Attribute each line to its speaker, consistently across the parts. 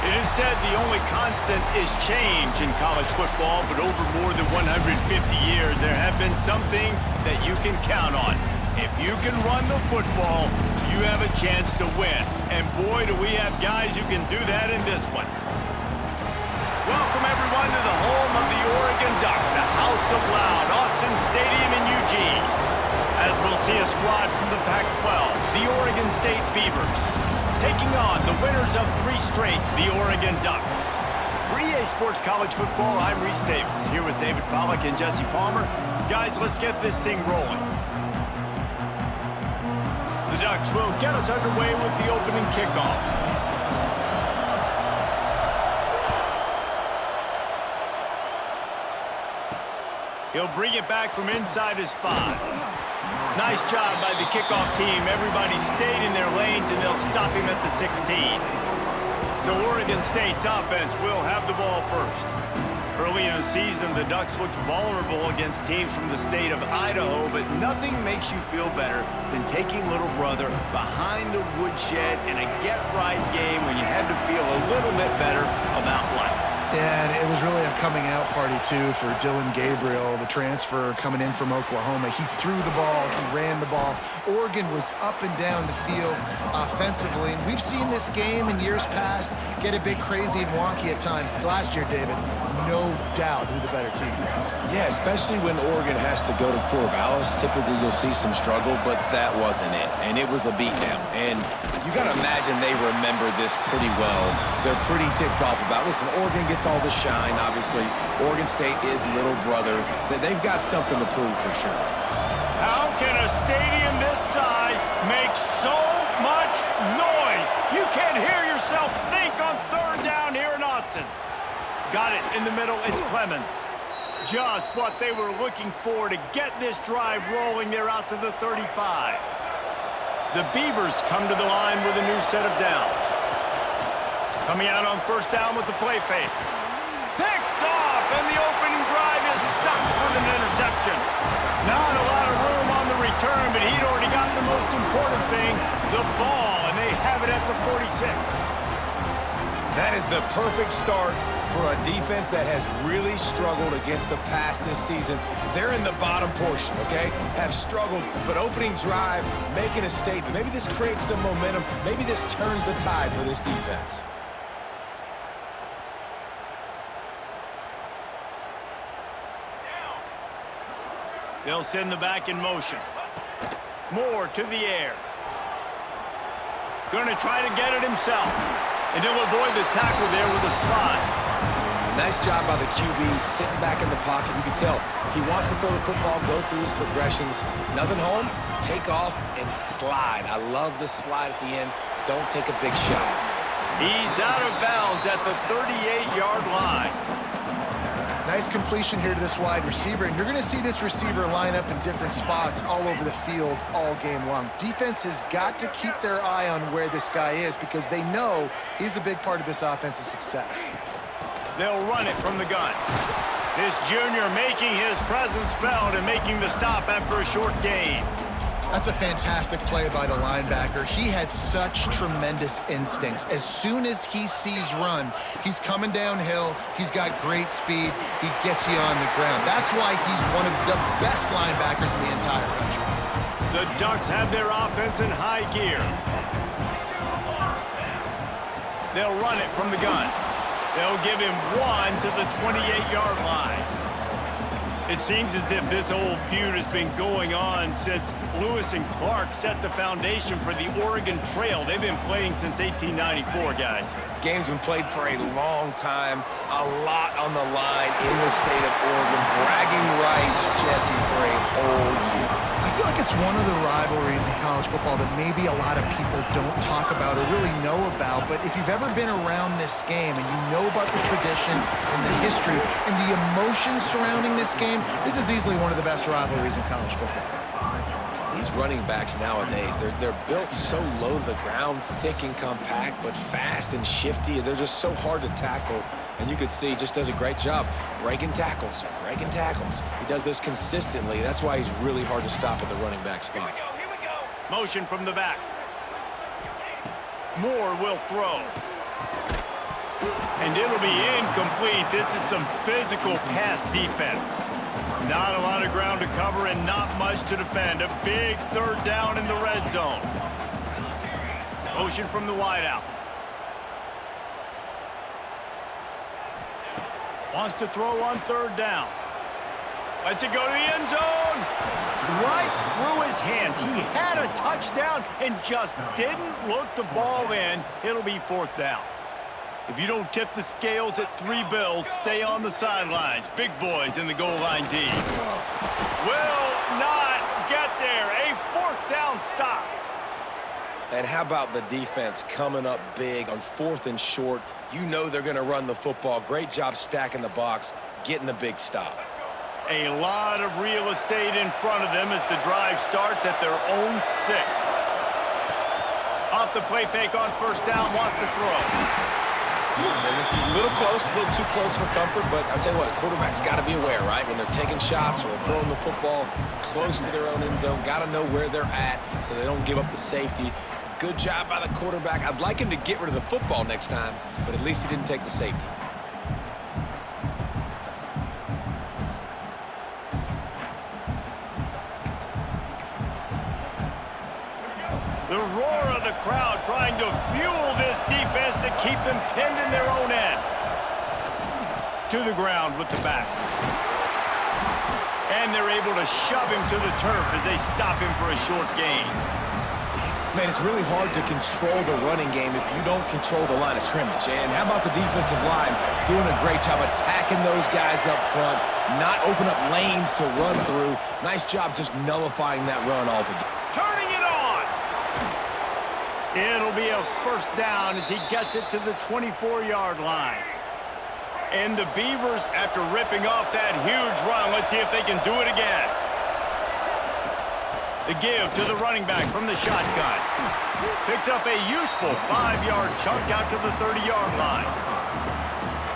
Speaker 1: It is said the only constant is change in college football, but over more than 150 years, there have been some things that you can count on. If you can run the football, you have a chance to win. And boy, do we have guys who can do that in this one. Welcome, everyone, to the home of the Oregon Ducks, the House of Loud, Autzen Stadium in Eugene. As we'll see a squad from the Pac-12, the Oregon State Beavers, taking on the winners of 3 straight, the Oregon Ducks. For EA Sports College Football, I'm Reese Davis, here with David Pollack and Jesse Palmer. Guys, let's get this thing rolling. The Ducks will get us underway with the opening kickoff. He'll bring it back from inside his 5. Nice job by the kickoff team. Everybody stayed in their lanes, and they'll stop him at the 16. So Oregon State's offense will have the ball first. Early in the season, the Ducks looked vulnerable against teams from the state of Idaho, but nothing makes you feel better than taking little brother behind the woodshed in a get-right game when you had to feel a little bit better about life.
Speaker 2: Yeah, and it was really a coming-out party, too, for Dylan Gabriel, the transfer coming in from Oklahoma. He threw the ball. He ran the ball. Oregon was up and down the field offensively. And we've seen this game in years past get a bit crazy and wonky at times. Last year, David, no doubt who the better team was.
Speaker 3: Yeah, especially when Oregon has to go to Corvallis. Typically, you'll see some struggle, but that wasn't it. And it was a beatdown. And you got to imagine they remember this pretty well. They're pretty ticked off about it. Listen, Oregon gets all the shine, obviously. Oregon State is little brother. They've got something to prove for sure.
Speaker 1: How can a stadium this size make so much noise? You can't hear yourself think on 3rd down here in Autzen. Got it in the middle. It's Clemens. Just what they were looking for to get this drive rolling. They're out to the 35. The Beavers come to the line with a new set of downs. Coming out on 1st down with the play fake. Picked off, and the opening drive is stuck with an interception. Not a lot of room on the return, but he'd already gotten the most important thing, the ball, and they have it at the 46.
Speaker 3: That is the perfect start for a defense that has really struggled against the pass this season. They're in the bottom portion, okay? Have struggled, but opening drive, making a statement. Maybe this creates some momentum. Maybe this turns the tide for this defense.
Speaker 1: They'll send the back in motion. Moore to the air. Going to try to get it himself. And he'll avoid the tackle there with a slide.
Speaker 3: Nice job by the QB, sitting back in the pocket. You can tell he wants to throw the football, go through his progressions. Nothing home, take off, and slide. I love the slide at the end. Don't take a big shot.
Speaker 1: He's out of bounds at the 38-yard line.
Speaker 2: Nice completion here to this wide receiver, and you're going to see this receiver line up in different spots all over the field all game long. Defense has got to keep their eye on where this guy is because they know he's a big part of this offense's success.
Speaker 1: They'll run it from the gun. This junior making his presence felt and making the stop after a short gain.
Speaker 2: That's a fantastic play by the linebacker. He has such tremendous instincts. As soon as he sees run, he's coming downhill. He's got great speed. He gets you on the ground. That's why he's one of the best linebackers in the entire country.
Speaker 1: The Ducks have their offense in high gear. They'll run it from the gun. They'll give him 1 to the 28-yard line. It seems as if this old feud has been going on since Lewis and Clark set the foundation for the Oregon Trail. They've been playing since 1894, guys.
Speaker 3: Game's been played for a long time, a lot on the line in the state of Oregon. Bragging rights, Jesse, for a whole year.
Speaker 2: I feel like it's one of the rivalries in college football that maybe a lot of people don't talk about or really know about, but if you've ever been around this game and you know about the tradition and the history and the emotions surrounding this game, this is easily one of the best rivalries in college football.
Speaker 3: These running backs nowadays, they're built so low to the ground, thick and compact, but fast and shifty. They're just so hard to tackle. And you could see he just does a great job breaking tackles, breaking tackles. He does this consistently. That's why he's really hard to stop at the running back spot.
Speaker 1: Here we go. Motion from the back. Moore will throw. And it'll be incomplete. This is some physical pass defense. Not a lot of ground to cover and not much to defend. A big third down in the red zone. Motion from the wideout. Wants to throw on third down. Lets it go to the end zone. Right through his hands. He had a touchdown and just didn't look the ball in. It'll be fourth down. If you don't tip the scales at 3 bills, stay on the sidelines. Big boys in the goal line D. Will not get there. A fourth down stop.
Speaker 3: And how about the defense coming up big on 4th and short? You know they're going to run the football. Great job stacking the box, getting the big stop.
Speaker 1: A lot of real estate in front of them as the drive starts at their own 6. Off the play fake on first down, wants to throw.
Speaker 3: And it's a little close, a little too close for comfort, but I'll tell you what, quarterback's got to be aware, right? When they're taking shots or they're throwing the football close to their own end zone, got to know where they're at so they don't give up the safety. Good job by the quarterback. I'd like him to get rid of the football next time, but at least he didn't take the safety.
Speaker 1: The roar of the crowd trying to fuel this defense to keep them pinned in their own end. To the ground with the back. And they're able to shove him to the turf as they stop him for a short gain.
Speaker 3: Man, it's really hard to control the running game if you don't control the line of scrimmage. And how about the defensive line doing a great job attacking those guys up front, not open up lanes to run through. Nice job just nullifying that run altogether.
Speaker 1: Turning it on! It'll be a first down as he gets it to the 24-yard line. And the Beavers, after ripping off that huge run, let's see if they can do it again. The give to the running back from the shotgun. Picks up a useful 5-yard chunk out to the 30-yard line.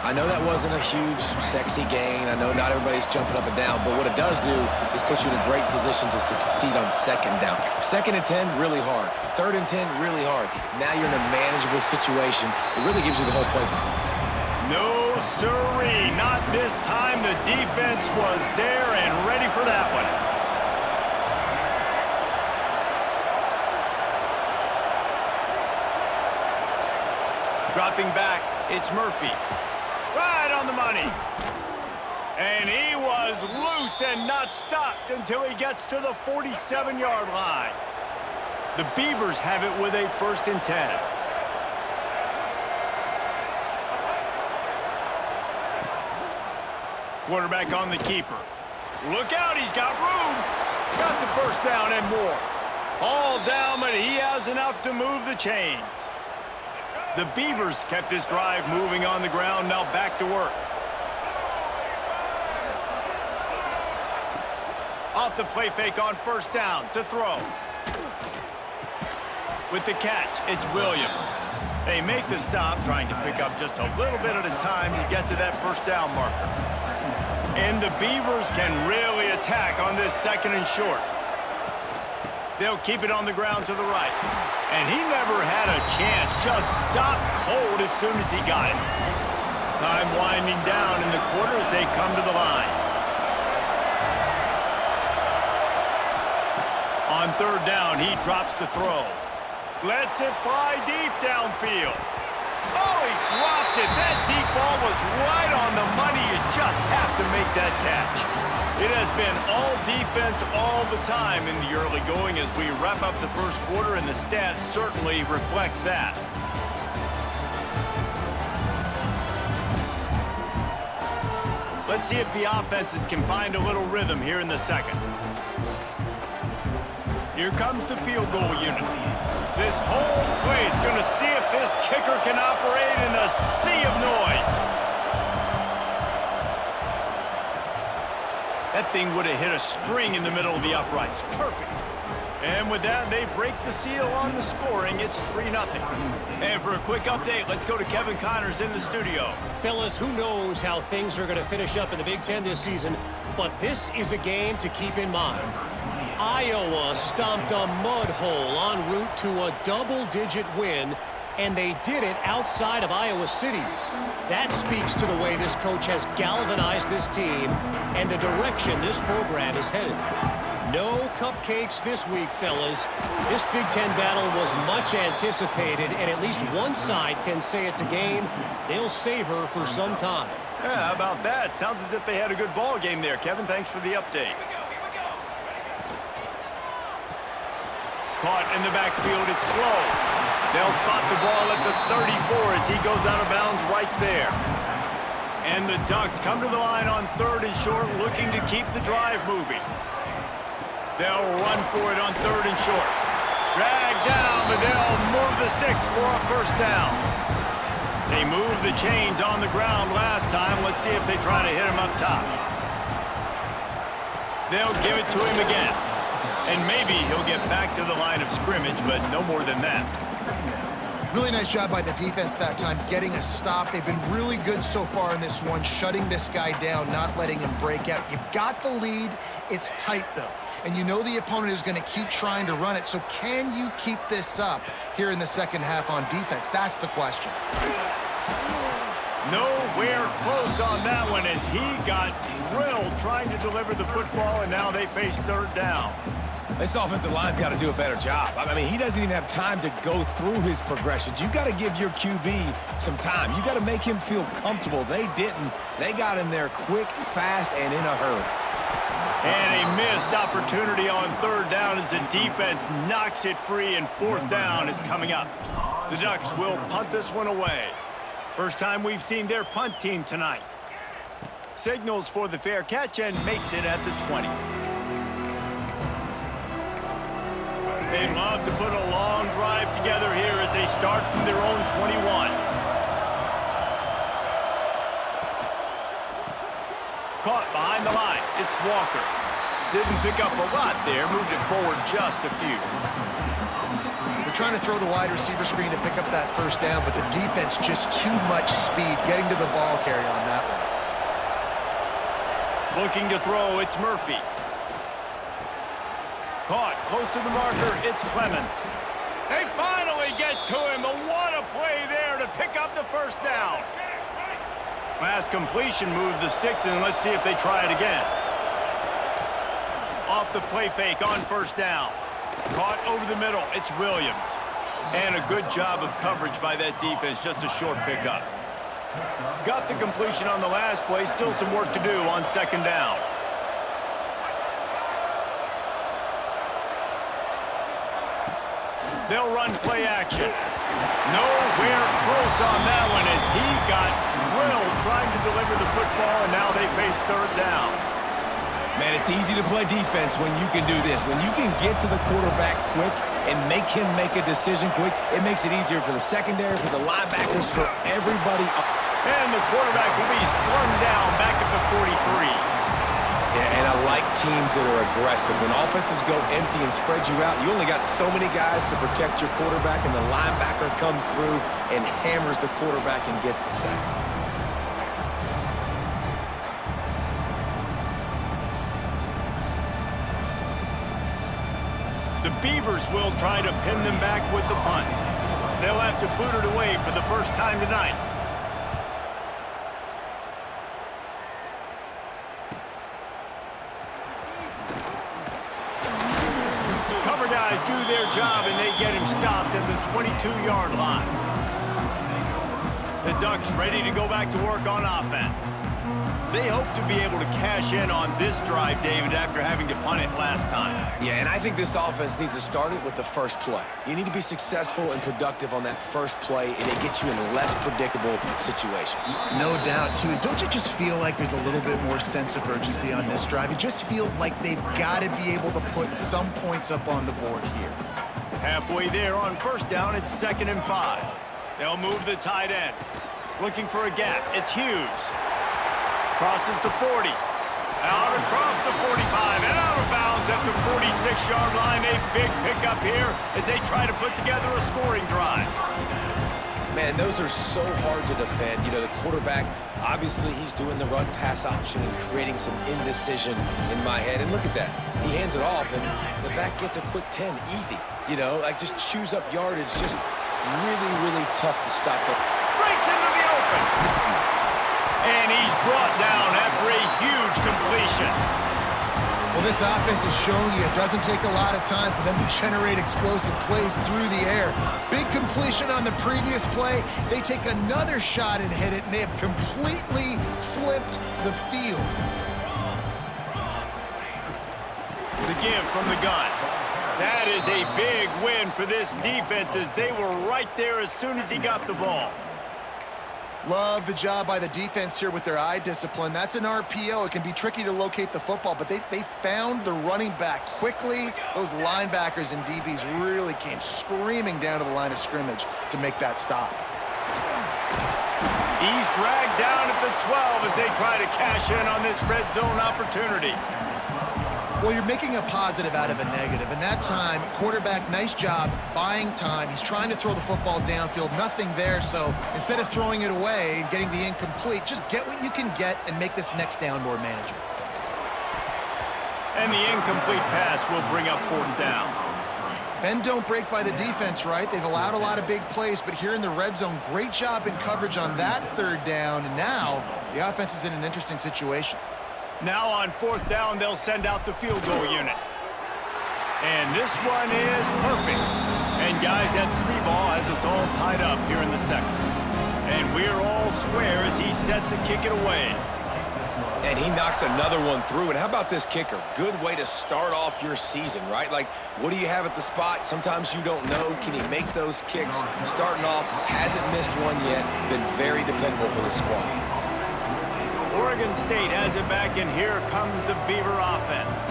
Speaker 3: I know that wasn't a huge, sexy gain. I know not everybody's jumping up and down, but what it does do is put you in a great position to succeed on second down. 2nd and 10, really hard. 3rd and 10, really hard. Now you're in a manageable situation. It really gives you the whole playbook.
Speaker 1: No, sirree. Not this time. The defense was there and ready for that one. Dropping back, it's Murphy. Right on the money. And he was loose and not stopped until he gets to the 47-yard line. The Beavers have it with a 1st and 10. Quarterback on the keeper. Look out, he's got room. Got the first down and more. All down, but he has enough to move the chains. The Beavers kept this drive moving on the ground, now back to work. Off the play fake on first down to throw. With the catch, it's Williams. They make the stop, trying to pick up just a little bit at a time to get to that first down marker. And the Beavers can really attack on this 2nd and short. They'll keep it on the ground to the right. And he never had a chance, just stopped cold as soon as he got it. Time winding down in the quarter as they come to the line. On 3rd down, he drops to throw. Lets it fly deep downfield. Oh, he dropped it. That deep ball was right on the money. You just have to make that catch. It has been all defense all the time in the early going as we wrap up the first quarter, and the stats certainly reflect that. Let's see if the offenses can find a little rhythm here in the second. Here comes the field goal unit. This whole place going to see if this kicker can operate in a sea of noise. That thing would have hit a string in the middle of the uprights. Perfect. And with that, they break the seal on the scoring. It's 3-0. And for a quick update, let's go to Kevin Connors in the studio.
Speaker 4: Fellas, who knows how things are going to finish up in the Big Ten this season, but this is a game to keep in mind. Iowa stomped a mud hole en route to a double-digit win and they did it outside of Iowa City. That speaks to the way this coach has galvanized this team and the direction this program is headed. No cupcakes this week, fellas. This Big Ten battle was much anticipated, and at least one side can say it's a game they'll savor for some time.
Speaker 1: Yeah, how about that? Sounds as if they had a good ball game there, Kevin. Thanks for the update. Caught in the backfield, it's slow. They'll spot the ball at the 34 as he goes out of bounds right there. And the Ducks come to the line on 3rd and short, looking to keep the drive moving. They'll run for it on 3rd and short. Drag down, but they'll move the sticks for a first down. They moved the chains on the ground last time. Let's see if they try to hit him up top. They'll give it to him again. And maybe he'll get back to the line of scrimmage, but no more than that.
Speaker 2: Really nice job by the defense that time, getting a stop. They've been really good so far in this one, shutting this guy down, not letting him break out. You've got the lead. It's tight, though. And you know the opponent is going to keep trying to run it. So can you keep this up here in the second half on defense? That's the question.
Speaker 1: Nowhere close on that one as he got drilled trying to deliver the football, and now they face 3rd down.
Speaker 3: This offensive line's got to do a better job. I mean, he doesn't even have time to go through his progressions. You got to give your QB some time. You got to make him feel comfortable. They didn't. They got in there quick, fast, and in a hurry.
Speaker 1: And a missed opportunity on 3rd down as the defense knocks it free, and 4th down is coming up. The Ducks will punt this one away. First time we've seen their punt team tonight. Signals for the fair catch and makes it at the 20. They'd love to put a long drive together here as they start from their own 21. Caught behind the line. It's Walker. Didn't pick up a lot there. Moved it forward just a few.
Speaker 2: They're trying to throw the wide receiver screen to pick up that first down, but the defense just too much speed getting to the ball carrier on that one.
Speaker 1: Looking to throw, it's Murphy. Caught close to the marker, it's Clemens. They finally get to him, but what a play there to pick up the first down. Last completion moved the sticks, and let's see if they try it again. Off the play fake on 1st down. Caught over the middle, it's Williams. And a good job of coverage by that defense, just a short pickup. Got the completion on the last play, still some work to do on 2nd down. They'll run play action. Nowhere close on that one as he got drilled trying to deliver the football, and now they face 3rd down.
Speaker 3: Man, it's easy to play defense when you can do this. When you can get to the quarterback quick and make him make a decision quick, it makes it easier for the secondary, for the linebackers, for everybody.
Speaker 1: And the quarterback will be slung down back at the 43.
Speaker 3: Yeah, and I like teams that are aggressive. When offenses go empty and spread you out, you only got so many guys to protect your quarterback, and the linebacker comes through and hammers the quarterback and gets the sack.
Speaker 1: The Beavers will try to pin them back with the punt. They'll have to boot it away for the first time tonight. Cover guys do their job, and they get him stopped at the 22-yard line. The Ducks ready to go back to work on offense. They hope to be able to cash in on this drive, David, after having to punt it last time.
Speaker 3: Yeah, and I think this offense needs to start it with the first play. You need to be successful and productive on that first play, and it gets you in less predictable situations.
Speaker 2: No doubt, too. Don't you just feel like there's a little bit more sense of urgency on this drive? It just feels like they've got to be able to put some points up on the board here.
Speaker 1: Halfway there on 1st down, it's 2nd and 5. They'll move the tight end. Looking for a gap, it's Hughes. Crosses the 40. Out across the 45 and out of bounds at the 46-yard line. A big pickup here as they try to put together a scoring drive.
Speaker 3: Man, those are so hard to defend. You know, the quarterback, obviously he's doing the run-pass option and creating some indecision in my head. And look at that. He hands it off, and the back gets a quick 10. Easy. You know, like just chews up yardage. Just Really, really tough to stop it.
Speaker 1: Breaks into the open. And he's brought down after a huge completion.
Speaker 2: Well, this offense is showing you it doesn't take a lot of time for them to generate explosive plays through the air. Big completion on the previous play. They take another shot and hit it, and they have completely flipped the field.
Speaker 1: The give from the gun. That is a big win for this defense as they were right there as soon as he got the ball.
Speaker 2: Love the job by the defense here with their eye discipline. That's an RPO. It can be tricky to locate the football, but they found the running back quickly. Those linebackers and DBs really came screaming down to the line of scrimmage to make that stop.
Speaker 1: He's dragged down at the 12 as they try to cash in on this red zone opportunity.
Speaker 2: Well, you're making a positive out of a negative, and that time, quarterback, nice job buying time. He's trying to throw the football downfield, nothing there, so instead of throwing it away and getting the incomplete, just get what you can get and make this next down more manageable.
Speaker 1: And the incomplete pass will bring up 4th down.
Speaker 2: Bend don't break by the defense, right? They've allowed a lot of big plays, but here in the red zone, great job in coverage on that 3rd down, and now the offense is in an interesting situation.
Speaker 1: Now on 4th down, they'll send out the field goal unit. And this one is perfect. And guys, that 3 ball has us all tied up here in the 2nd. And we're all square as he's set to kick it away.
Speaker 3: And he knocks another one through. And how about this kicker? Good way to start off your season, right? Like, what do you have at the spot? Sometimes you don't know. Can he make those kicks? Starting off, hasn't missed one yet. Been very dependable for the squad.
Speaker 1: Oregon State has it back, and here comes the Beaver offense.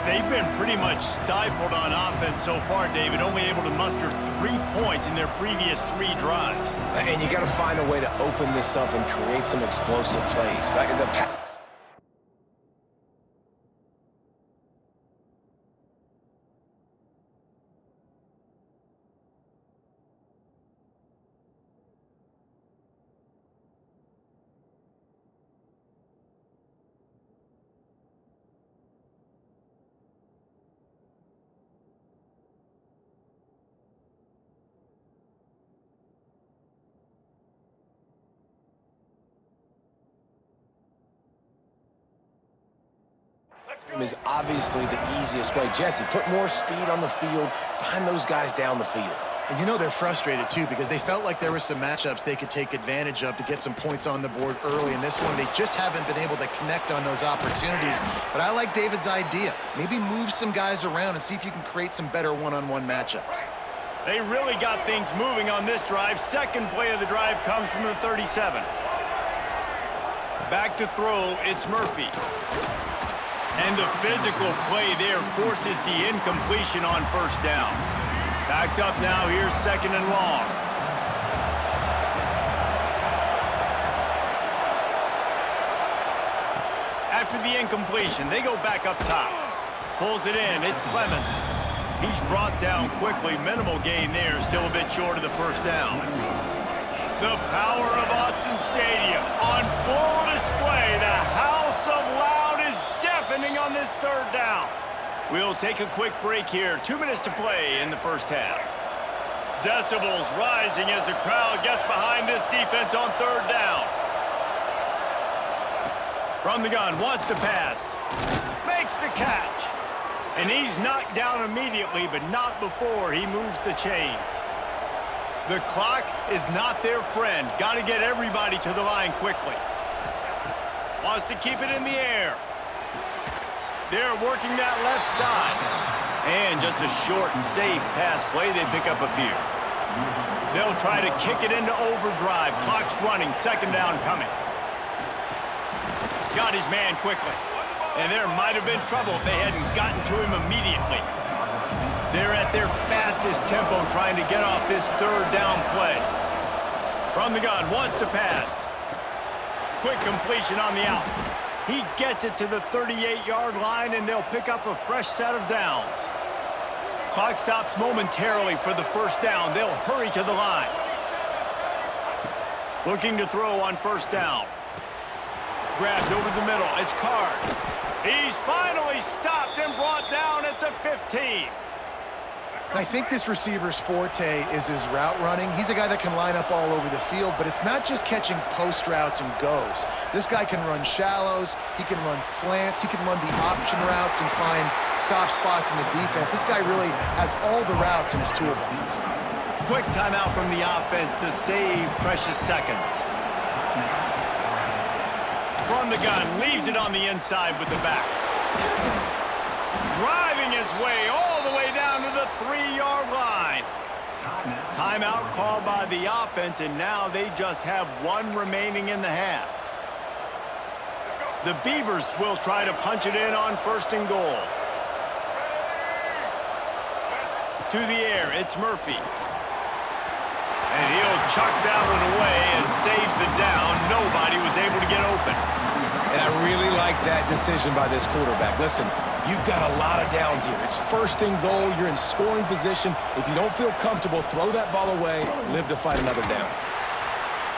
Speaker 1: They've been pretty much stifled on offense so far, David, only able to muster 3 points in their previous 3 drives.
Speaker 3: And you got to find a way to open this up and create some explosive plays. Like is obviously the easiest way. Jesse, put more speed on the field, find those guys down the field.
Speaker 2: And you know they're frustrated, too, because they felt like there were some matchups they could take advantage of to get some points on the board early. In this one, they just haven't been able to connect on those opportunities. But I like David's idea. Maybe move some guys around and see if you can create some better one-on-one matchups.
Speaker 1: They really got things moving on this drive. 2nd play of the drive comes from the 37. Back to throw, it's Murphy. And the physical play there forces the incompletion on 1st down. Backed up now, here's 2nd and long. After the incompletion, they go back up top. Pulls it in, it's Clemens. He's brought down quickly, minimal gain there, still a bit short of the 1st down. The power of Autzen Stadium on full display. The House of Loud is deafening on this 3rd down. We'll take a quick break here. 2 minutes to play in the 1st half. Decibels rising as the crowd gets behind this defense on 3rd down. From the gun, wants to pass. Makes the catch. And he's knocked down immediately, but not before he moves the chains. The clock is not their friend. Got to get everybody to the line quickly. Wants to keep it in the air. They're working that left side. And just a short and safe pass play. They pick up a few. They'll try to kick it into overdrive. Clock's running. 2nd down coming. Got his man quickly. And there might have been trouble if they hadn't gotten to him immediately. They're at their fastest tempo trying to get off this 3rd down play. From the gun, wants to pass. Quick completion on the out. He gets it to the 38-yard line, and they'll pick up a fresh set of downs. Clock stops momentarily for the 1st down. They'll hurry to the line. Looking to throw on 1st down. Grabbed over the middle. It's Card. He's finally stopped and brought down at the 15.
Speaker 2: And I think this receiver's forte is his route running. He's a guy that can line up all over the field, but it's not just catching post routes and goes. This guy can run shallows, he can run slants, he can run the option routes and find soft spots in the defense. This guy really has all the routes in his toolbox.
Speaker 1: Quick timeout from the offense to save precious seconds. From the gun, leaves it on the inside with the back. Driving his way all the way down to the 3-yard line. Timeout called by the offense, and now they just have one remaining in the half. The Beavers will try to punch it in on 1st and goal. To the air, it's Murphy. And he'll chuck that one away and save the down. Nobody was able to get open.
Speaker 3: And I really like that decision by this quarterback. Listen, you've got a lot of downs here. It's 1st and goal. You're in scoring position. If you don't feel comfortable, throw that ball away. Live to fight another down.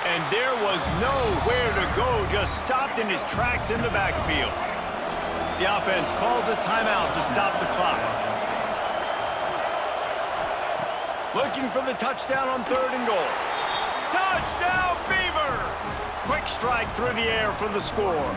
Speaker 1: And there was nowhere to go. Just stopped in his tracks in the backfield. The offense calls a timeout to stop the clock. Looking for the touchdown on 3rd and goal. Touchdown, Beavers! Quick strike through the air for the score.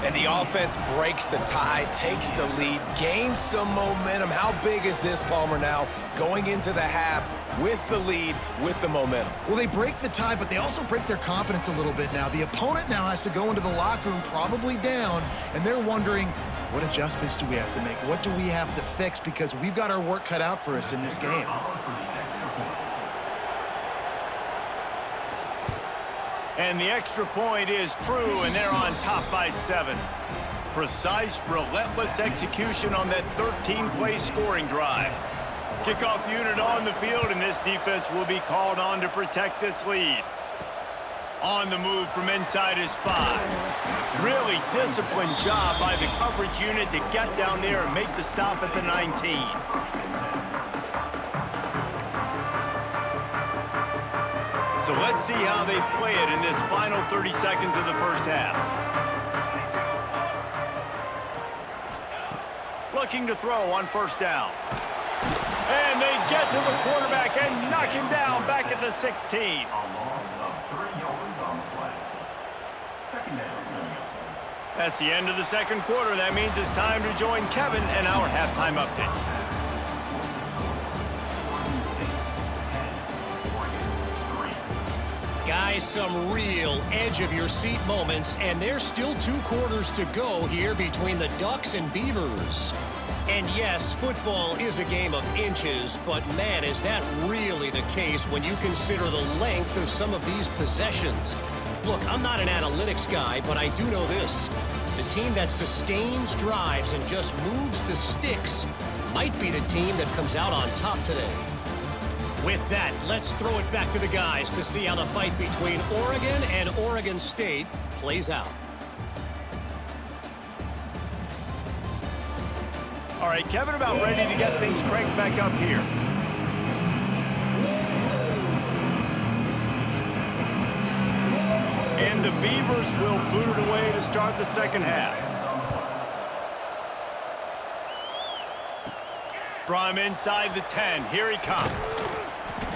Speaker 3: And the offense breaks the tie, takes the lead, gains some momentum. How big is this, Palmer, now going into the half with the lead, with the momentum?
Speaker 2: Well, they break the tie, but they also break their confidence a little bit now. The opponent now has to go into the locker room probably down, and they're wondering, what adjustments do we have to make? What do we have to fix? Because we've got our work cut out for us in this game.
Speaker 1: And the extra point is true, and they're on top by 7. Precise, relentless execution on that 13-play scoring drive. Kickoff unit on the field, and this defense will be called on to protect this lead. On the move from inside his 5. Really disciplined job by the coverage unit to get down there and make the stop at the 19. So let's see how they play it in this final 30 seconds of the first half. Looking to throw on 1st down. And they get to the quarterback and knock him down back at the 16. That's the end of the 2nd quarter. That means it's time to join Kevin and our halftime update.
Speaker 4: Guys, some real edge-of-your-seat moments, and there's still 2 quarters to go here between the Ducks and Beavers. And yes, football is a game of inches, but man, is that really the case when you consider the length of some of these possessions. Look, I'm not an analytics guy, but I do know this. The team that sustains drives and just moves the sticks might be the team that comes out on top today. With that, let's throw it back to the guys to see how the fight between Oregon and Oregon State plays out.
Speaker 1: All right, Kevin, about ready to get things cranked back up here. And the Beavers will boot it away to start the 2nd half. From inside the 10, here he comes.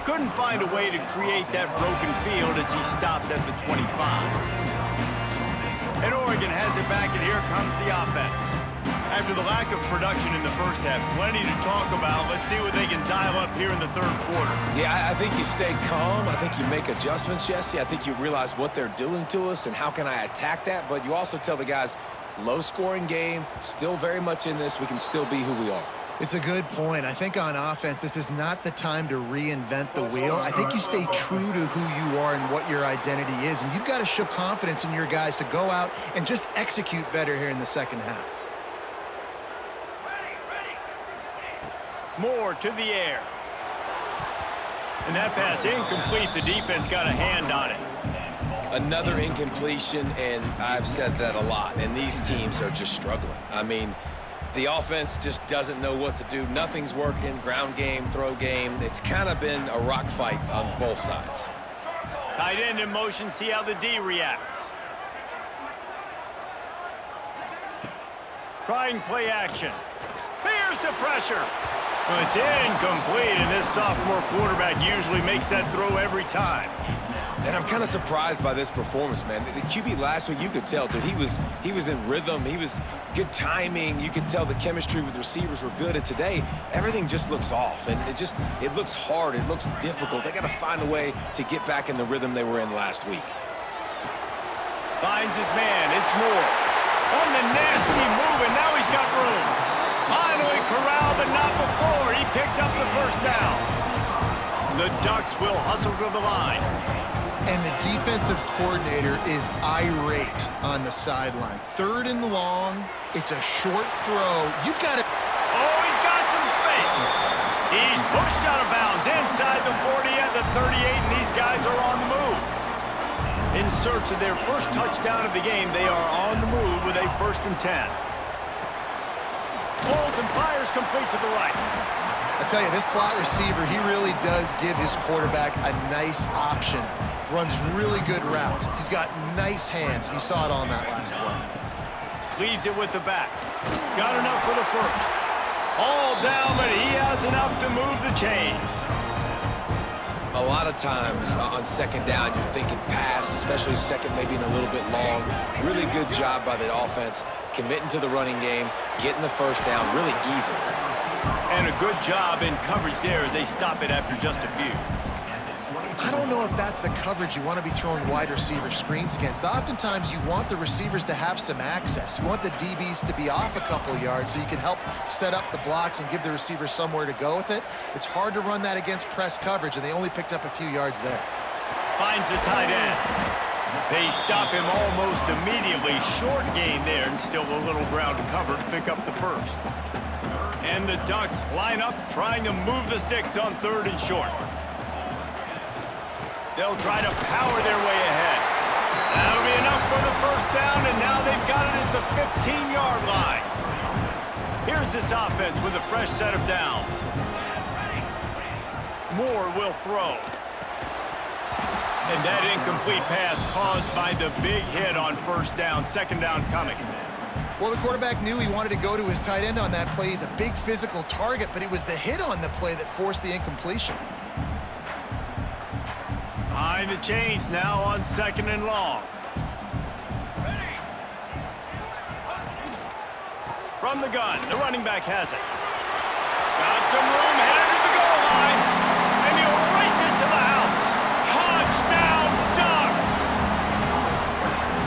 Speaker 1: Couldn't find a way to create that broken field as he stopped at the 25. And Oregon has it back, and here comes the offense. After the lack of production in the first half, plenty to talk about. Let's see what they can dial up here in the 3rd quarter.
Speaker 3: Yeah, I think you stay calm. I think you make adjustments, Jesse. I think you realize what they're doing to us and how can I attack that. But you also tell the guys, low-scoring game, still very much in this. We can still be who we are.
Speaker 2: It's a good point. I think on offense, this is not the time to reinvent the wheel. I think you stay true to who you are and what your identity is, and you've got to show confidence in your guys to go out and just execute better here in the 2nd half.
Speaker 1: Moore to the air. And that pass incomplete. The defense got a hand on it.
Speaker 3: Another incompletion, and I've said that a lot, and these teams are just struggling. I mean, the offense just doesn't know what to do. Nothing's working. Ground game, throw game. It's kind of been a rock fight on both sides.
Speaker 1: Tight end in motion. See how the D reacts. Trying play action. Here's the pressure. Well, it's incomplete, and this sophomore quarterback usually makes that throw every time.
Speaker 3: And I'm kind of surprised by this performance, man. The QB last week, you could tell, dude, he was in rhythm. He was good timing. You could tell the chemistry with receivers were good. And today, everything just looks off. And it looks hard. It looks difficult. They got to find a way to get back in the rhythm they were in last week.
Speaker 1: Finds his man. It's Moore. On the nasty move, and now he's got room. Finally corralled, but not before. He picked up the first down. The Ducks will hustle to the line.
Speaker 2: And the defensive coordinator is irate on the sideline. 3rd and long. It's a short throw. You've got to...
Speaker 1: Oh, he's got some space. He's pushed out of bounds inside the 40 at the 38, and these guys are on the move. In search of their first touchdown of the game, they are on the move with a 1st and 10. Pulls and fires complete to the right.
Speaker 2: I tell you, this slot receiver, he really does give his quarterback a nice option. Runs really good routes. He's got nice hands. You saw it on that last play.
Speaker 1: Leaves it with the back. Got enough for the first. All down, but he has enough to move the chains.
Speaker 3: A lot of times on 2nd down, you're thinking pass, especially 2nd, maybe in a little bit long. Really good job by the offense, committing to the running game, getting the 1st down really easily.
Speaker 1: And a good job in coverage there as they stop it after just a few.
Speaker 2: I don't know if that's the coverage you want to be throwing wide receiver screens against. Oftentimes, you want the receivers to have some access. You want the DBs to be off a couple yards so you can help set up the blocks and give the receivers somewhere to go with it. It's hard to run that against press coverage, and they only picked up a few yards there.
Speaker 1: Finds the tight end. They stop him almost immediately. Short gain there, and still a little ground to cover to pick up the first. And the Ducks line up, trying to move the sticks on 3rd and short. They'll try to power their way ahead. That'll be enough for the 1st down, and now they've got it at the 15-yard line. Here's this offense with a fresh set of downs. Moore will throw. And that incomplete pass caused by the big hit on 1st down, 2nd down coming.
Speaker 2: Well, the quarterback knew he wanted to go to his tight end on that play. He's a big physical target, but it was the hit on the play that forced the incompletion.
Speaker 1: Behind the chains now on 2nd and long. From the gun, the running back has it. Got some room, headed to the goal line, and he'll race it to the house. Touchdown, Ducks!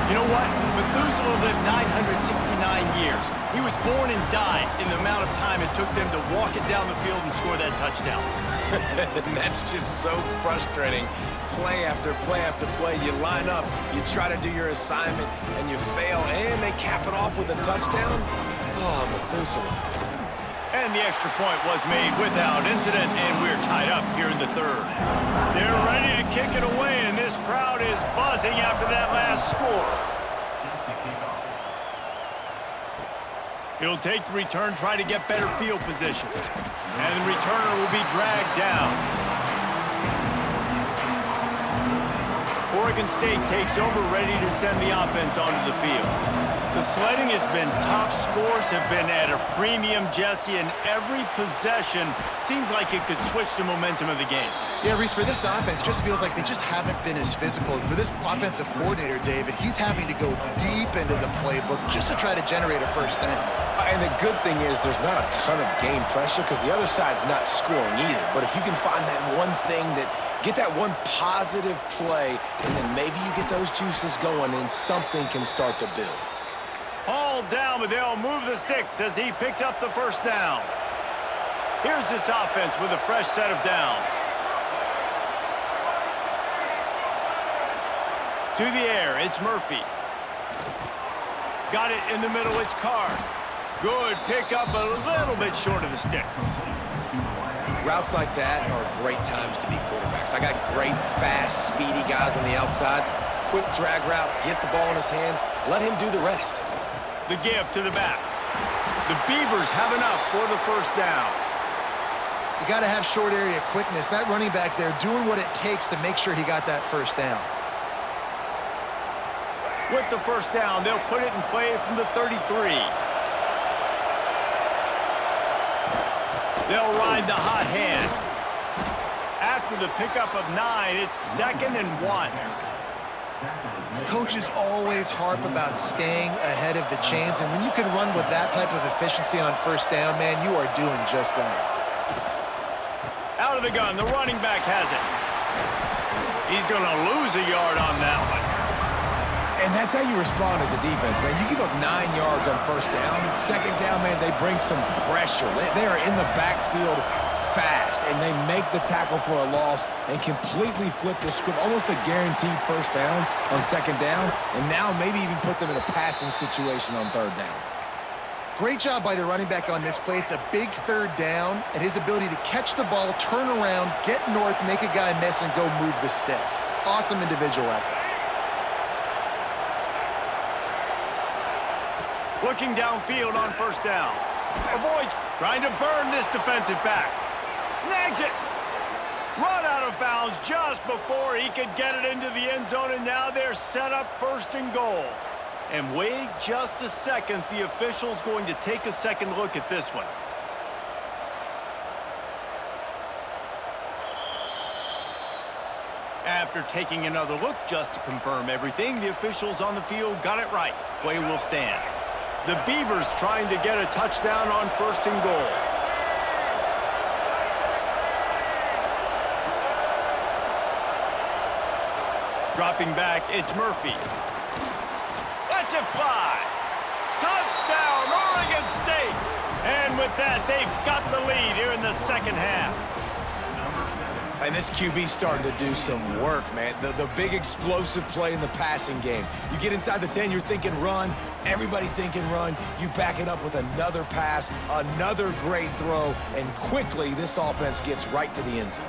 Speaker 1: You know what? Methuselah lived 969 years. He was born and died in the amount of time it took them to walk it down the field and score that touchdown.
Speaker 3: And that's just so frustrating. Play after play after play. You line up, you try to do your assignment, and you fail, and they cap it off with a touchdown. Oh, Methuselah.
Speaker 1: And the extra point was made without incident, and we're tied up here in the 3rd. They're ready to kick it away, and this crowd is buzzing after that last score. He'll take the return, try to get better field position. And the returner will be dragged down. Oregon State takes over, ready to send the offense onto the field. The sledding has been tough. Scores have been at a premium, Jesse, and every possession seems like it could switch the momentum of the game.
Speaker 2: Yeah, Reese, for this offense, just feels like they just haven't been as physical. For this offensive coordinator, David, he's having to go deep into the playbook just to try to generate a 1st down.
Speaker 3: And the good thing is there's not a ton of game pressure because the other side's not scoring either. But if you can find that one thing get that one positive play, and then maybe you get those juices going and something can start to build.
Speaker 1: All down, but they'll move the sticks as he picks up the 1st down. Here's this offense with a fresh set of downs. To the air, it's Murphy. Got it in the middle, it's Card. Good pickup, a little bit short of the sticks.
Speaker 3: Routes like that are great times to be quarterbacks. I got great, fast, speedy guys on the outside. Quick drag route, get the ball in his hands, let him do the rest.
Speaker 1: The give to the back. The Beavers have enough for the 1st down.
Speaker 2: You got to have short area quickness. That running back there doing what it takes to make sure he got that 1st down.
Speaker 1: With the 1st down, they'll put it in play from the 33. They'll ride the hot hand. After the pickup of 9, it's 2nd and 1.
Speaker 2: Coaches always harp about staying ahead of the chains, and when you can run with that type of efficiency on first down, man, you are doing just that.
Speaker 1: Out of the gun, the running back has it. He's going to lose a yard on that one.
Speaker 3: And that's how you respond as a defense, man. You give up 9 yards on first down. Second down, man, they bring some pressure. They are in the backfield fast, and they make the tackle for a loss and completely flip the script. Almost a guaranteed first down on second down, and now maybe even put them in a passing situation on third down.
Speaker 2: Great job by the running back on this play. It's a big third down, and his ability to catch the ball, turn around, get north, make a guy miss, and go move the sticks. Awesome individual effort.
Speaker 1: Looking downfield on first down. Avoids trying to burn this defensive back. Snags it. Run out of bounds just before he could get it into the end zone, and now they're set up 1st and goal. And wait just a second. The official's going to take a second look at this one. After taking another look just to confirm everything, the officials on the field got it right. Play will stand. The Beavers trying to get a touchdown on 1st and goal. Dropping back, it's Murphy. Lets it fly. Touchdown, Oregon State. And with that, they've got the lead here in the second half.
Speaker 3: And this QB's starting to do some work, man. The big explosive play in the passing game. You get inside the 10, you're thinking run. Everybody thinking run. You back it up with another pass, another great throw, and quickly this offense gets right to the end zone.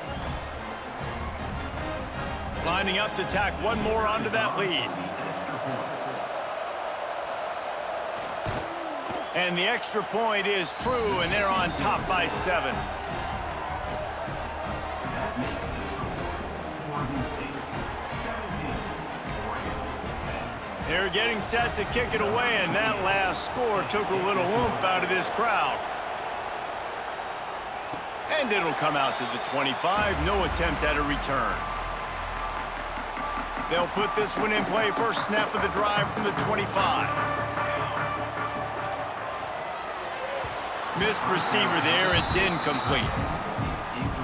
Speaker 1: Lining up to tack one more onto that lead. And the extra point is true, and they're on top by 7. They're getting set to kick it away, and that last score took a little oomph out of this crowd. And it'll come out to the 25. No attempt at a return. They'll put this one in play. First snap of the drive from the 25. Missed receiver there. It's incomplete.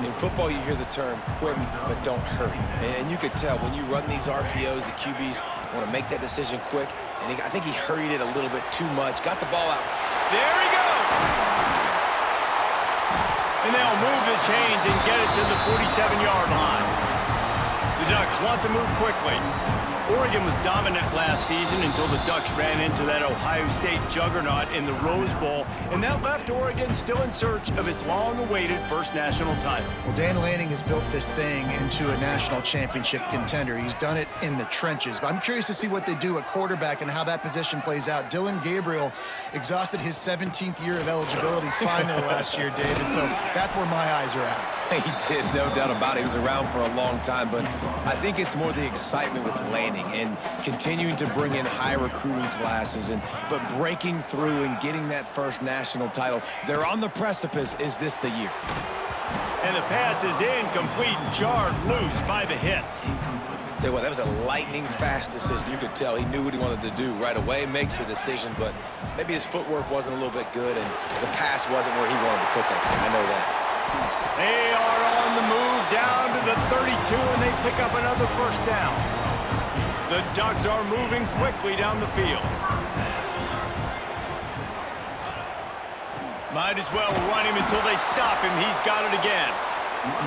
Speaker 3: In football, you hear the term quick, but don't hurry. And you could tell when you run these RPOs, the QBs want to make that decision quick. And I think he hurried it a little bit too much. Got the ball out.
Speaker 1: There he goes. And they'll move the chains and get it to the 47-yard line. The Ducks want to move quickly. Oregon was dominant last season until the Ducks ran into that Ohio State juggernaut in the Rose Bowl, and that left Oregon still in search of its long-awaited first national title.
Speaker 2: Well, Dan Lanning has built this thing into a national championship contender. He's done it in the trenches, but I'm curious to see what they do at quarterback and how that position plays out. Dylan Gabriel exhausted his 17th year of eligibility finally last year, David, so that's where my eyes are at.
Speaker 3: He did, no doubt about it. He was around for a long time, but I think it's more the excitement with Lanning and continuing to bring in high recruiting classes, but breaking through and getting that first national title. They're on the precipice. Is this the year?
Speaker 1: And the pass is incomplete, jarred loose by the hit.
Speaker 3: Tell you what, that was a lightning-fast decision. You could tell he knew what he wanted to do right away, makes the decision, but maybe his footwork wasn't a little bit good, and the pass wasn't where he wanted to put that thing. I know that.
Speaker 1: They are on the move down to the 32, and they pick up another first down. The Ducks are moving quickly down the field. Might as well run him until they stop him. He's got it again.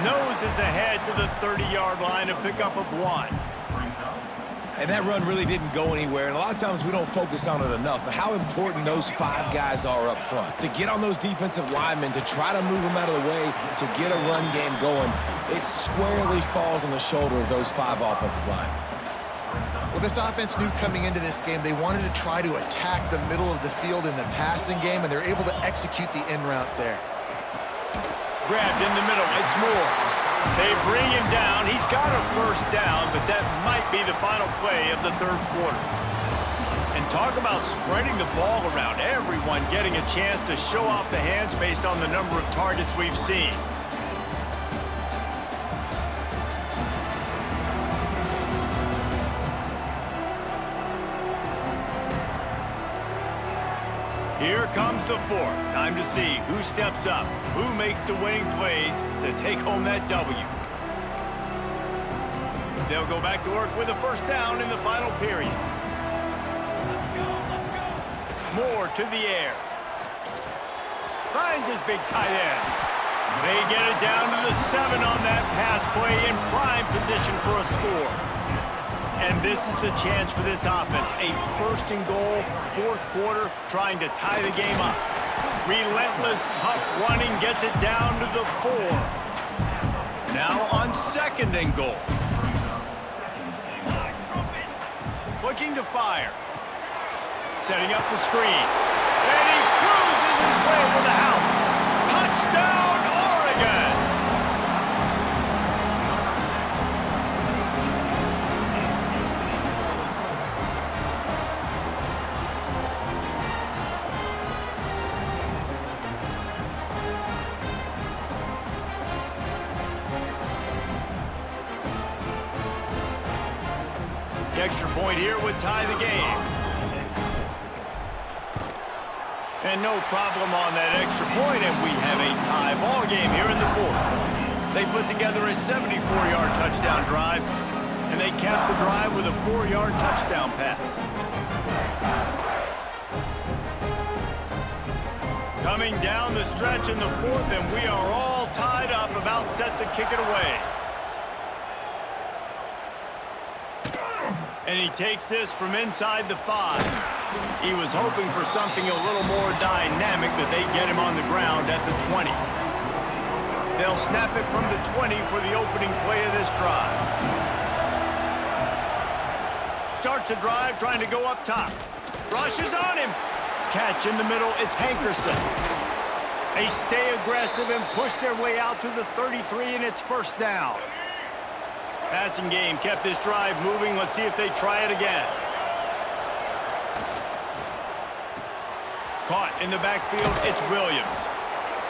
Speaker 1: Noses ahead to the 30-yard line, a pickup of 1.
Speaker 3: And that run really didn't go anywhere, and a lot of times we don't focus on it enough, but how important those 5 guys are up front. To get on those defensive linemen, to try to move them out of the way, to get a run game going, it squarely falls on the shoulder of those 5 offensive linemen.
Speaker 2: Well, this offense knew coming into this game they wanted to try to attack the middle of the field in the passing game, and they're able to execute the in route there.
Speaker 1: Grabbed in the middle. It's Moore. They bring him down. He's got a first down, but that might be the final play of the third quarter. And Talk about spreading the ball around. Everyone getting a chance to show off the hands based on the number of targets we've seen. Here comes the fourth. Time to see who steps up, who makes the winning plays to take home that W. They'll go back to work with a first down in the final period. Moore to the air. Finds his big tight end. They get it down to the 7 on that pass play in prime position for a score. And this is the chance for this offense. A first and goal, fourth quarter, trying to tie the game up. Relentless, tough running gets it down to the 4. Now on second and goal. Looking to fire. Setting up the screen. And he cruises his way to the house. Touchdown, Oregon! The extra point here would tie the game. And no problem on that extra point, and we have a tie ball game here in the fourth. They put together a 74-yard touchdown drive, and they capped the drive with a 4-yard touchdown pass. Coming down the stretch in the fourth, and we are all tied up, about set to kick it away. And he takes this from inside the 5. He was hoping for something a little more dynamic, but they get him on the ground at the 20. They'll snap it from the 20 for the opening play of this drive. Starts a drive trying to go up top. Rushes on him. Catch in the middle, it's Hankerson. They stay aggressive and push their way out to the 33, and it's first down. Passing game kept this drive moving. Let's see if they try it again. Caught in the backfield, it's Williams.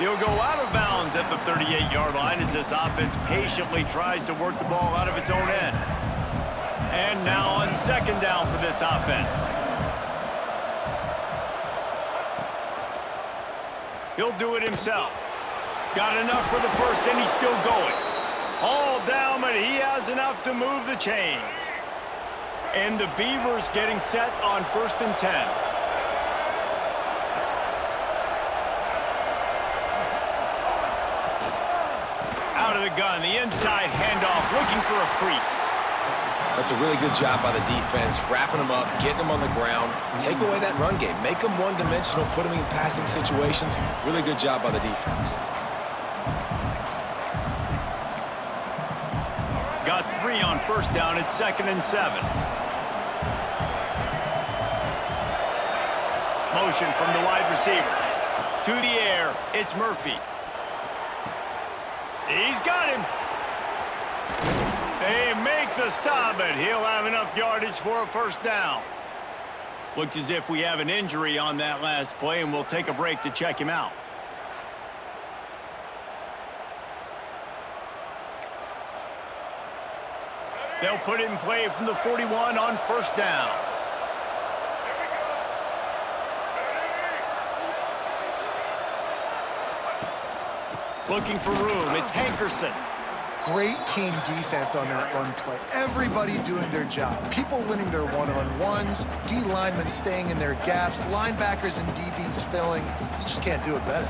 Speaker 1: He'll go out of bounds at the 38-yard line as this offense patiently tries to work the ball out of its own end. And now on second down for this offense. He'll do it himself. Got enough for the first, and he's still going. All down, but he has enough to move the chains. And the Beavers getting set on 1st and 10. Out of the gun, the inside handoff, looking for a crease.
Speaker 3: That's a really good job by the defense, wrapping them up, getting them on the ground. Take away that run game. Make them one-dimensional, put them in passing situations. Really good job by the defense.
Speaker 1: Got 3 on first down. It's 2nd and 7. Motion from the wide receiver. To the air, it's Murphy. He's got him. They make the stop, but he'll have enough yardage for a first down. Looks as if we have an injury on that last play, and we'll take a break to check him out. They'll put it in play from the 41 on first down. Looking for room, it's Hankerson.
Speaker 2: Great team defense on that run play. Everybody doing their job. People winning their one-on-ones, D linemen staying in their gaps, linebackers and DBs filling. You just can't do it better.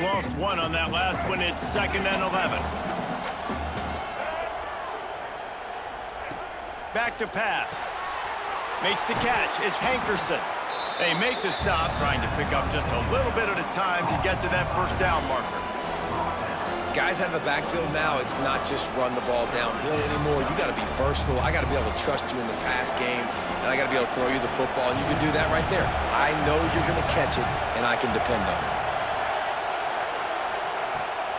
Speaker 1: Lost one on that last one. It's 2nd and 11. Back to pass. Makes the catch. It's Hankerson. They make the stop, trying to pick up just a little bit at a time to get to that first down marker.
Speaker 3: Guys out of the backfield now, it's not just run the ball downhill anymore. You got to be versatile. I got to be able to trust you in the pass game, and I got to be able to throw you the football, and you can do that right there. I know you're going to catch it, and I can depend on it.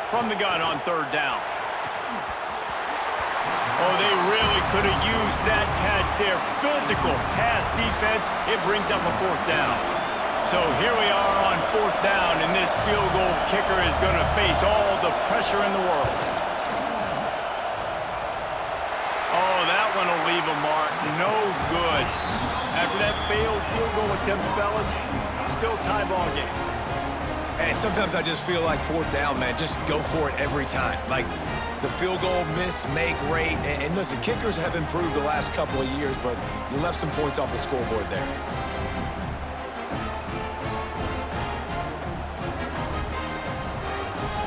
Speaker 1: From the gun on 3rd down. Oh, they really could have used that catch there. Physical pass defense. It brings up a 4th down. So here we are on 4th down, and this field goal kicker is going to face all the pressure in the world. Oh, that one will leave a mark. No good. After that failed field goal attempt, fellas, still tie ball game.
Speaker 3: And sometimes I just feel like 4th down, man, just go for it every time. Like the field goal miss, make rate. And listen, kickers have improved the last couple of years, but you left some points off the scoreboard there.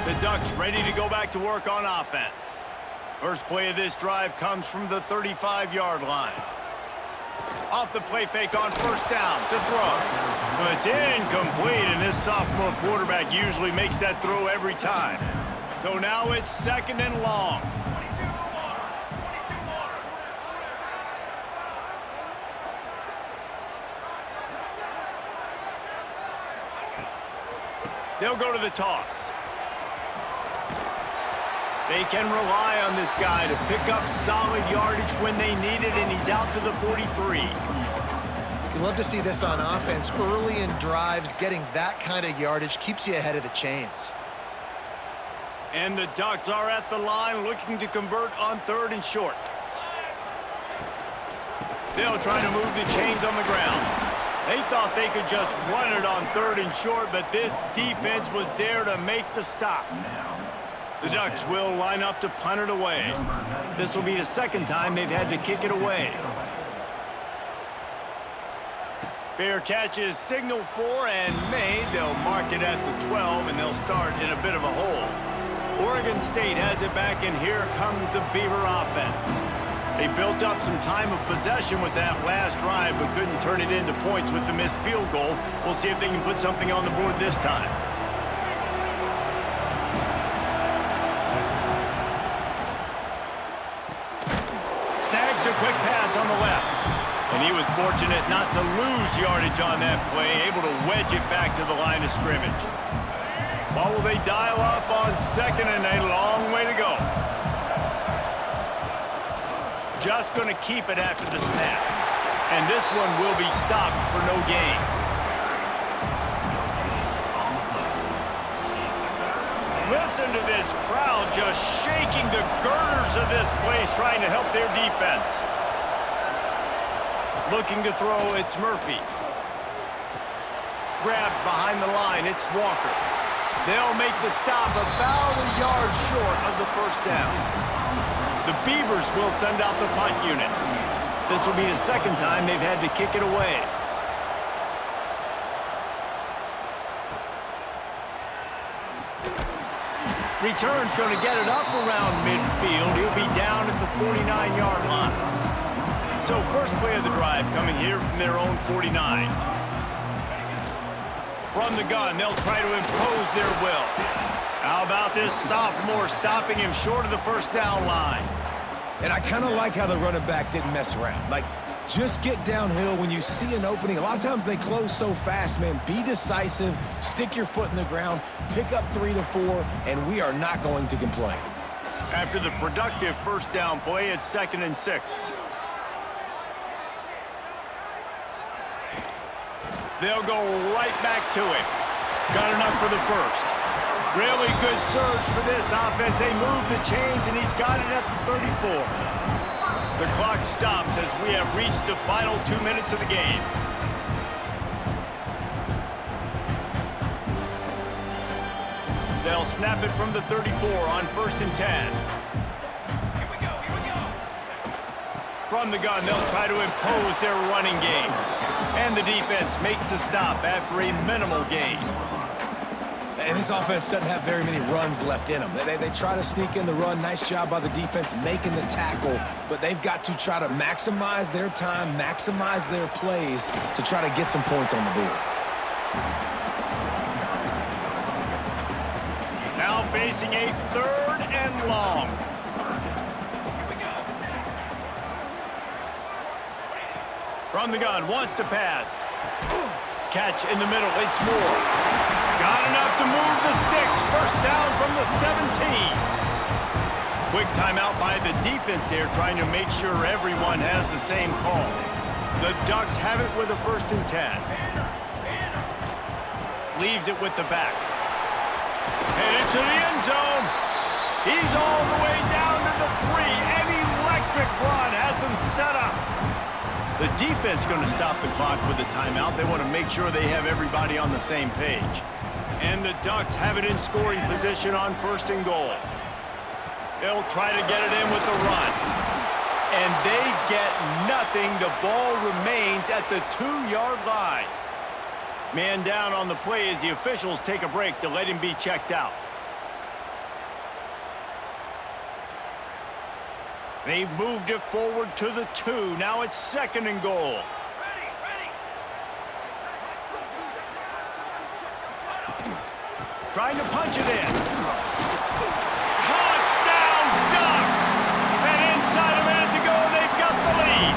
Speaker 1: The Ducks ready to go back to work on offense. First play of this drive comes from the 35-yard line. Off the play fake on 1st down to throw. But it's incomplete, and this sophomore quarterback usually makes that throw every time. So now it's 2nd and long. They'll go to the toss. They can rely on this guy to pick up solid yardage when they need it, and he's out to the 43.
Speaker 2: You love to see this on offense. Early in drives, getting that kind of yardage keeps you ahead of the chains.
Speaker 1: And the Ducks are at the line looking to convert on 3rd and short. They'll try to move the chains on the ground. They thought they could just run it on 3rd and short, but this defense was there to make the stop. The Ducks will line up to punt it away. This will be the 2nd time they've had to kick it away. Fair catch is signaled for and made. They'll mark it at the 12, and they'll start in a bit of a hole. Oregon State has it back, and here comes the Beaver offense. They built up some time of possession with that last drive, but couldn't turn it into points with the missed field goal. We'll see if they can put something on the board this time. Snags a quick pass on the left. And he was fortunate not to lose yardage on that play, able to wedge it back to the line of scrimmage. Well, will they dial up on 2nd and a long way to go? Just going to keep it after the snap. And this one will be stopped for no gain. Listen to this crowd just shaking the girders of this place, trying to help their defense. Looking to throw, it's Murphy. Grabbed behind the line, it's Walker. They'll make the stop about a yard short of the 1st down. The Beavers will send out the punt unit. This will be the 2nd time they've had to kick it away. Return's going to get it up around midfield. He'll be down at the 49-yard line. So first play of the drive coming here from their own 49. From the gun, they'll try to impose their will. How about this sophomore stopping him short of the 1st down line?
Speaker 3: And I kind of like how the running back didn't mess around. Like, just get downhill when you see an opening. A lot of times they close so fast, man. Be decisive, stick your foot in the ground, pick up 3 to 4, and we are not going to complain.
Speaker 1: After the productive 1st down play, it's 2nd and 6. They'll go right back to him. Got enough for the 1st. Really good surge for this offense. They move the chains, and he's got it at the 34. The clock stops as we have reached the final 2 minutes of the game. They'll snap it from the 34 on 1st and 10. Here we go. From the gun, they'll try to impose their running game. And the defense makes the stop after a minimal gain.
Speaker 3: And this offense doesn't have very many runs left in them. They try to sneak in the run. Nice job by the defense making the tackle, but they've got to try to maximize their time, maximize their plays to try to get some points on the board.
Speaker 1: Now facing a 3rd and long. From the gun, wants to pass. Catch in the middle, it's Moore. Got enough to move the sticks. First down from the 17. Quick timeout by the defense there, trying to make sure everyone has the same call. The Ducks have it with a 1st and 10. Leaves it with the back. Headed to the end zone. He's all the way down to the 3. An electric run has him set up. The defense going to stop the clock with a timeout. They want to make sure they have everybody on the same page. And the Ducks have it in scoring position on 1st and goal. They'll try to get it in with the run. And they get nothing. The ball remains at the 2-yard line. Man down on the play as the officials take a break to let him be checked out. They've moved it forward to the 2. Now it's 2nd and goal. Trying to punch it in. Touchdown, Ducks! And inside a minute to go, they've got the lead.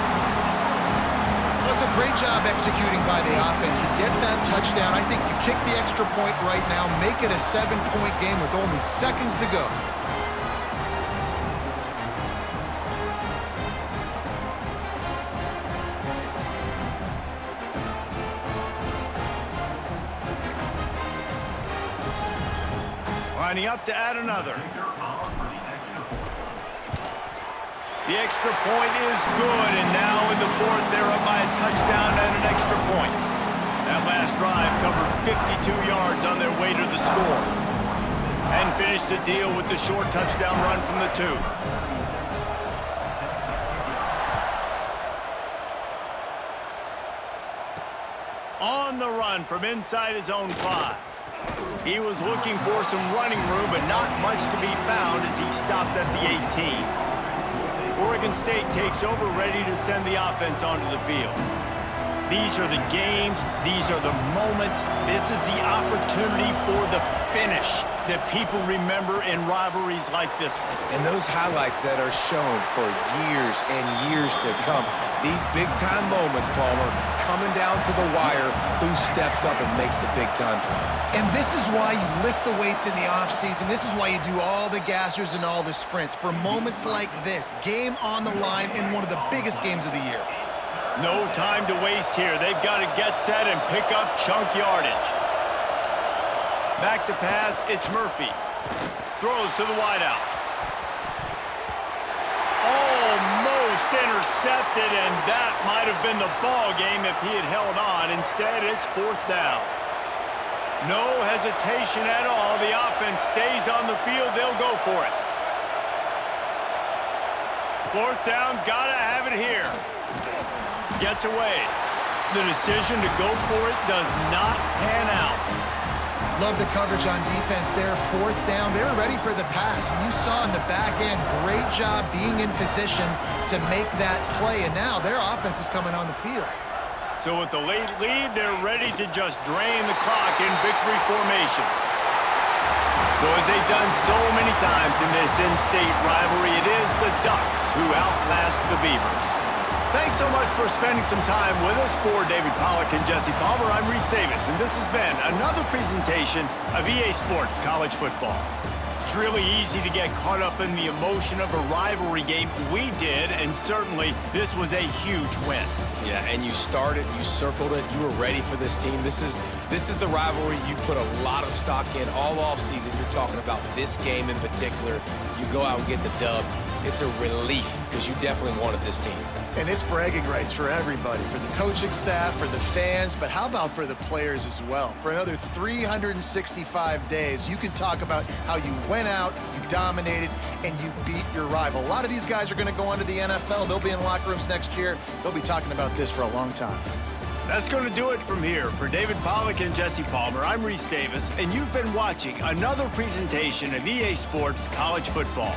Speaker 2: Well, it's a great job executing by the offense to get that touchdown. I think you kick the extra point right now, make it a 7-point game with only seconds to go.
Speaker 1: Lining up to add another. The extra point is good, and now in the 4th, they're up by a touchdown and an extra point. That last drive covered 52 yards on their way to the score. And finished the deal with the short touchdown run from the 2. On the run from inside his own 5. He was looking for some running room, but not much to be found as he stopped at the 18. Oregon State takes over, ready to send the offense onto the field. These are the games. These are the moments. This is the opportunity for the finish that people remember in rivalries like this one.
Speaker 3: And those highlights that are shown for years and years to come. These big-time moments, Palmer, coming down to the wire, who steps up and makes the big-time play.
Speaker 2: And this is why you lift the weights in the offseason. This is why you do all the gassers and all the sprints. For moments like this, game on the line in one of the biggest games of the year.
Speaker 1: No time to waste here. They've got to get set and pick up chunk yardage. Back to pass, it's Murphy. Throws to the wideout. Almost intercepted, and that might have been the ball game if he had held on. Instead, it's 4th down. No hesitation at all. The offense stays on the field. They'll go for it. 4th down, gotta have it here. Gets away. The decision to go for it does not pan out.
Speaker 2: Love the coverage on defense there. 4th down. They were ready for the pass. You saw in the back end, great job being in position to make that play. And now their offense is coming on the field.
Speaker 1: So with the late lead, they're ready to just drain the clock in victory formation. So as they've done so many times in this in-state rivalry, it is the Ducks who outlast the Beavers. Thanks so much for spending some time with us. For David Pollack and Jesse Palmer, I'm Reese Davis, and this has been another presentation of EA Sports College Football. It's really easy to get caught up in the emotion of a rivalry game. We did, and certainly this was a huge win.
Speaker 3: Yeah, and you started, you circled it, you were ready for this team. This is the rivalry you put a lot of stock in all offseason. You're talking about this game in particular. You go out and get the dub. It's a relief because you definitely wanted this team.
Speaker 2: And it's bragging rights for everybody, for the coaching staff, for the fans, but how about for the players as well? For another 365 days, you can talk about how you went out, you dominated, and you beat your rival. A lot of these guys are going to go on to the NFL. They'll be in locker rooms next year. They'll be talking about this for a long time.
Speaker 1: That's going to do it from here. For David Pollack and Jesse Palmer, I'm Reese Davis, and you've been watching another presentation of EA Sports College Football.